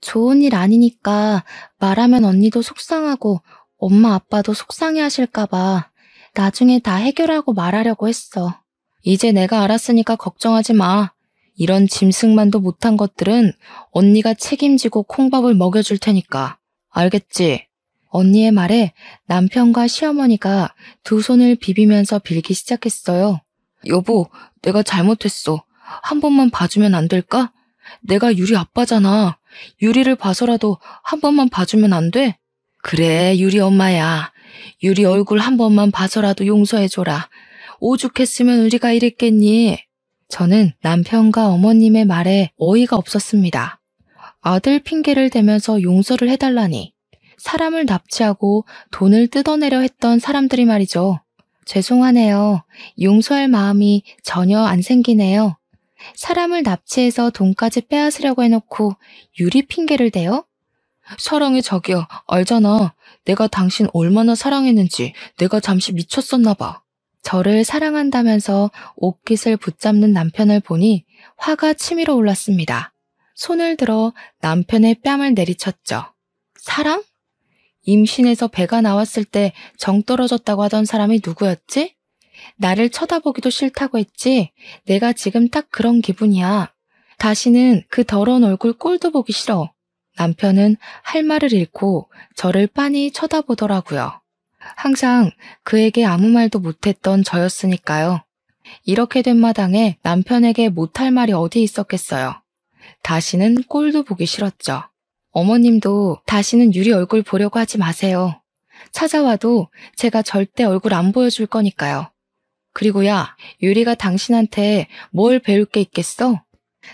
좋은 일 아니니까 말하면 언니도 속상하고 엄마 아빠도 속상해 하실까봐 나중에 다 해결하고 말하려고 했어. 이제 내가 알았으니까 걱정하지 마. 이런 짐승만도 못한 것들은 언니가 책임지고 콩밥을 먹여줄 테니까. 알겠지? 언니의 말에 남편과 시어머니가 두 손을 비비면서 빌기 시작했어요. 여보, 내가 잘못했어. 한 번만 봐주면 안 될까? 내가 유리 아빠잖아. 유리를 봐서라도 한 번만 봐주면 안 돼? 그래, 유리 엄마야. 유리 얼굴 한 번만 봐서라도 용서해줘라. 오죽했으면 우리가 이랬겠니? 저는 남편과 어머님의 말에 어이가 없었습니다. 아들 핑계를 대면서 용서를 해달라니. 사람을 납치하고 돈을 뜯어내려 했던 사람들이 말이죠. 죄송하네요. 용서할 마음이 전혀 안 생기네요. 사람을 납치해서 돈까지 빼앗으려고 해놓고 유리 핑계를 대요? 사랑해 자기야. 알잖아. 내가 당신 얼마나 사랑했는지. 내가 잠시 미쳤었나 봐. 저를 사랑한다면서 옷깃을 붙잡는 남편을 보니 화가 치밀어 올랐습니다. 손을 들어 남편의 뺨을 내리쳤죠. 사랑? 임신해서 배가 나왔을 때 정 떨어졌다고 하던 사람이 누구였지? 나를 쳐다보기도 싫다고 했지. 내가 지금 딱 그런 기분이야. 다시는 그 더러운 얼굴 꼴도 보기 싫어. 남편은 할 말을 잃고 저를 빤히 쳐다보더라고요. 항상 그에게 아무 말도 못했던 저였으니까요. 이렇게 된 마당에 남편에게 못할 말이 어디 있었겠어요. 다시는 꼴도 보기 싫었죠. 어머님도 다시는 유리 얼굴 보려고 하지 마세요. 찾아와도 제가 절대 얼굴 안 보여줄 거니까요. 그리고 야, 유리가 당신한테 뭘 배울 게 있겠어?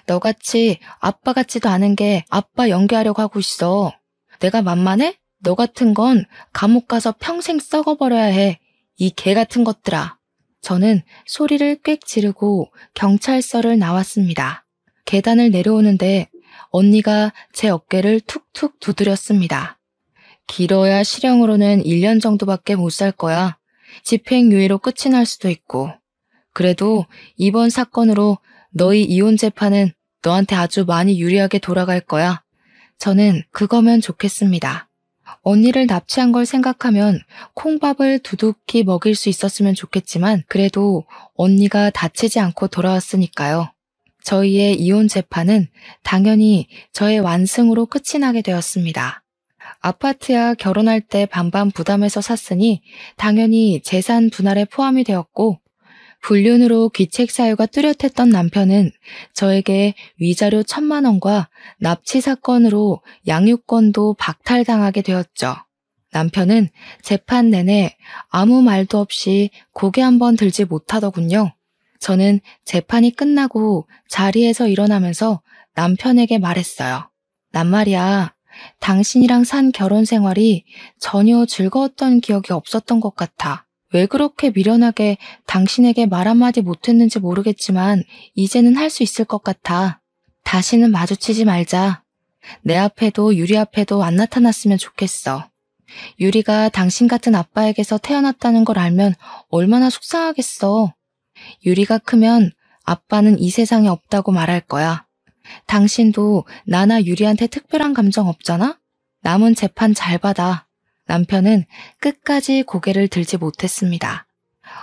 너같이 아빠 같지도 않은 게 아빠 연기하려고 하고 있어. 내가 만만해? 너 같은 건 감옥 가서 평생 썩어버려야 해. 이 개 같은 것들아. 저는 소리를 꽥 지르고 경찰서를 나왔습니다. 계단을 내려오는데 언니가 제 어깨를 툭툭 두드렸습니다. 길어야 실형으로는 1년 정도밖에 못 살 거야. 집행유예로 끝이 날 수도 있고. 그래도 이번 사건으로 너희 이혼 재판은 너한테 아주 많이 유리하게 돌아갈 거야. 저는 그거면 좋겠습니다. 언니를 납치한 걸 생각하면 콩밥을 두둑히 먹일 수 있었으면 좋겠지만 그래도 언니가 다치지 않고 돌아왔으니까요. 저희의 이혼 재판은 당연히 저의 완승으로 끝이 나게 되었습니다. 아파트야 결혼할 때 반반 부담해서 샀으니 당연히 재산 분할에 포함이 되었고 불륜으로 귀책 사유가 뚜렷했던 남편은 저에게 위자료 1,000만 원과 납치 사건으로 양육권도 박탈당하게 되었죠. 남편은 재판 내내 아무 말도 없이 고개 한번 들지 못하더군요. 저는 재판이 끝나고 자리에서 일어나면서 남편에게 말했어요. 난 말이야, 당신이랑 산 결혼 생활이 전혀 즐거웠던 기억이 없었던 것 같아. 왜 그렇게 미련하게 당신에게 말 한마디 못했는지 모르겠지만 이제는 할 수 있을 것 같아. 다시는 마주치지 말자. 내 앞에도 유리 앞에도 안 나타났으면 좋겠어. 유리가 당신 같은 아빠에게서 태어났다는 걸 알면 얼마나 속상하겠어. 유리가 크면 아빠는 이 세상에 없다고 말할 거야. 당신도 나나 유리한테 특별한 감정 없잖아? 남은 재판 잘 받아. 남편은 끝까지 고개를 들지 못했습니다.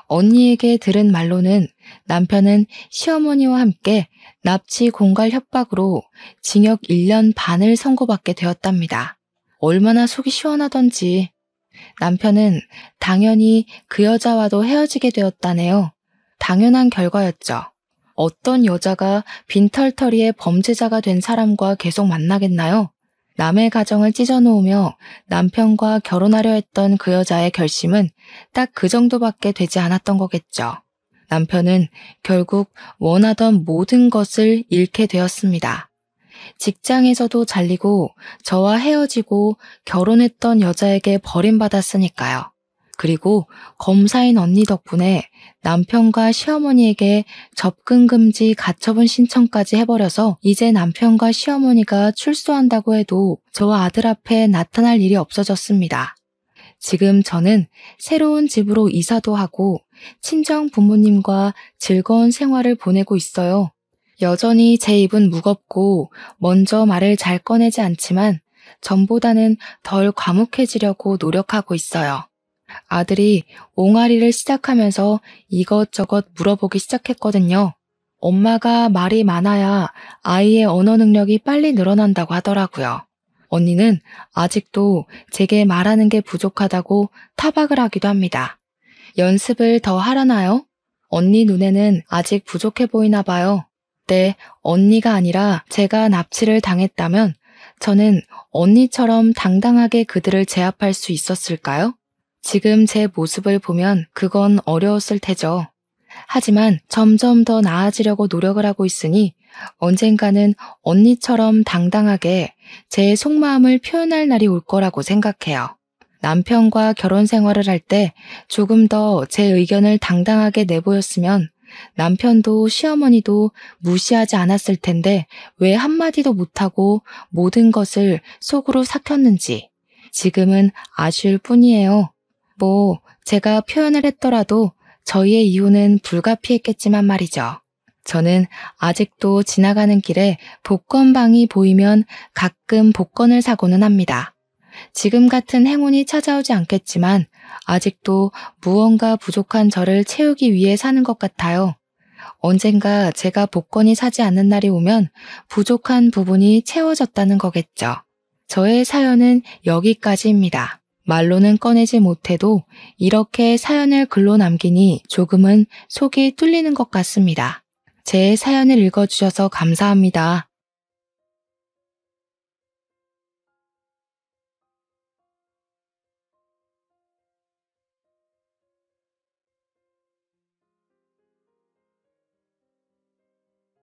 언니에게 들은 말로는 남편은 시어머니와 함께 납치 공갈 협박으로 징역 1년 반을 선고받게 되었답니다. 얼마나 속이 시원하던지. 남편은 당연히 그 여자와도 헤어지게 되었다네요. 당연한 결과였죠. 어떤 여자가 빈털터리의 범죄자가 된 사람과 계속 만나겠나요? 남의 가정을 찢어놓으며 남편과 결혼하려 했던 그 여자의 결심은 딱 그 정도밖에 되지 않았던 거겠죠. 남편은 결국 원하던 모든 것을 잃게 되었습니다. 직장에서도 잘리고 저와 헤어지고 결혼했던 여자에게 버림받았으니까요. 그리고 검사인 언니 덕분에 남편과 시어머니에게 접근 금지 가처분 신청까지 해버려서 이제 남편과 시어머니가 출소한다고 해도 저와 아들 앞에 나타날 일이 없어졌습니다. 지금 저는 새로운 집으로 이사도 하고 친정 부모님과 즐거운 생활을 보내고 있어요. 여전히 제 입은 무겁고 먼저 말을 잘 꺼내지 않지만 전보다는 덜 과묵해지려고 노력하고 있어요. 아들이 옹알이를 시작하면서 이것저것 물어보기 시작했거든요. 엄마가 말이 많아야 아이의 언어 능력이 빨리 늘어난다고 하더라고요. 언니는 아직도 제게 말하는 게 부족하다고 타박을 하기도 합니다. 연습을 더 하라나요? 언니 눈에는 아직 부족해 보이나 봐요. 네, 언니가 아니라 제가 납치를 당했다면 저는 언니처럼 당당하게 그들을 제압할 수 있었을까요? 지금 제 모습을 보면 그건 어려웠을 테죠. 하지만 점점 더 나아지려고 노력을 하고 있으니 언젠가는 언니처럼 당당하게 제 속마음을 표현할 날이 올 거라고 생각해요. 남편과 결혼 생활을 할 때 조금 더 제 의견을 당당하게 내보였으면 남편도 시어머니도 무시하지 않았을 텐데 왜 한마디도 못하고 모든 것을 속으로 삭혔는지 지금은 아쉬울 뿐이에요. 뭐 제가 표현을 했더라도 저희의 이혼은 불가피했겠지만 말이죠. 저는 아직도 지나가는 길에 복권방이 보이면 가끔 복권을 사고는 합니다. 지금 같은 행운이 찾아오지 않겠지만 아직도 무언가 부족한 저를 채우기 위해 사는 것 같아요. 언젠가 제가 복권이 사지 않는 날이 오면 부족한 부분이 채워졌다는 거겠죠. 저의 사연은 여기까지입니다. 말로는 꺼내지 못해도 이렇게 사연을 글로 남기니 조금은 속이 뚫리는 것 같습니다. 제 사연을 읽어주셔서 감사합니다.